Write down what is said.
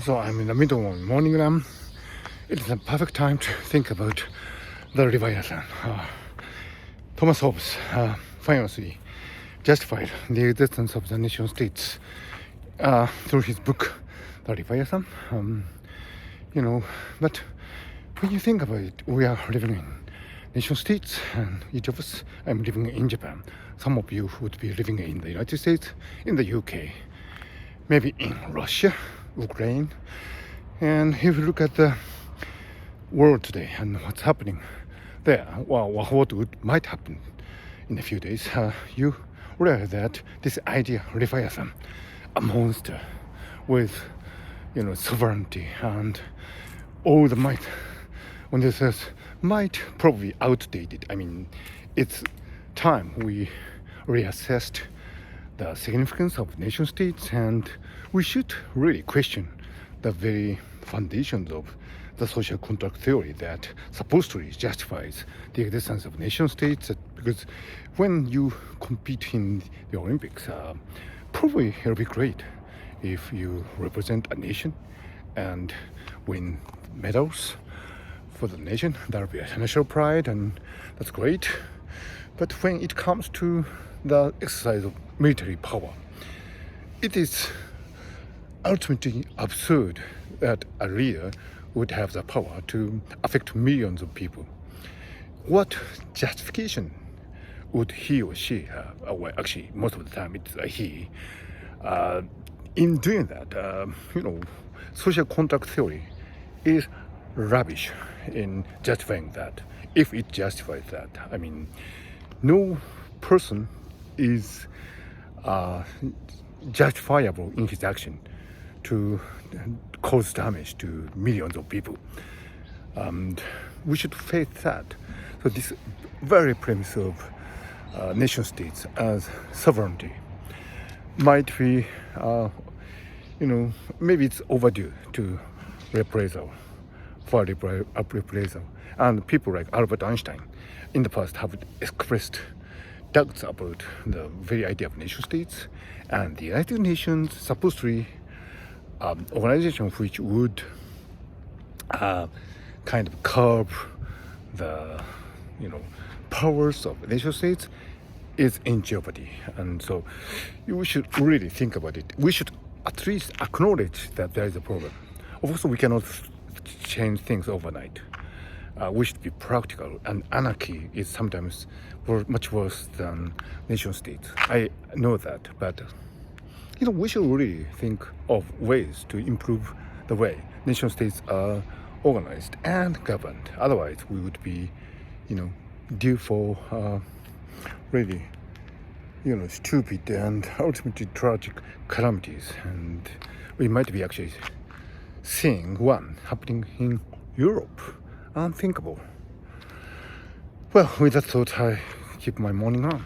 So I'm in the middle of morning run. It is a perfect time to think about the Leviathan. Thomas Hobbes famously justified the existence of the nation states through his book, The Leviathan. But when you think about it, we are living in nation states, and each of us, I'm living in Japan. Some of you would be living in the United States, in the UK, maybe in Russia, Ukraine. And if you look at the world today and what's happening there, what might happen in a few days, you realize that this idea, Leviathan, a monster with sovereignty and all the might on this earth, might probably outdated. I mean, it's time we reassessed the significance of nation states, and we should really question the very foundations of the social contract theory that supposedly justifies the existence of nation states. Because when you compete in the Olympics, probably it'll be great if you represent a nation and win medals for the nation. That'll be a national pride, and that's great. But when it comes to the exercise of military power, it is ultimately absurd that a leader would have the power to affect millions of people. What justification would he or she have? Well, actually, most of the time it's a he. In doing that, social contract theory is rubbish in justifying that. If it justifies that, I mean, no person is justifiable in his action to cause damage to millions of people. And we should face that. So this very premise of nation states as sovereignty might be, maybe it's overdue to reprisal. And people like Albert Einstein in the past have expressed doubts about the very idea of nation states, and the United Nations supposedly organization which would kind of curb the powers of nation states is in jeopardy. And so we should really think about it. We should at least acknowledge that there is a problem. Of course, we cannot change things overnight. We should be practical, and anarchy is sometimes much worse than nation states. I know that, but we should really think of ways to improve the way nation states are organized and governed. Otherwise, we would be, due for really, stupid and ultimately tragic calamities, and we might be actually seeing one happening in Europe. Unthinkable. Well, with that thought, I keep my morning on.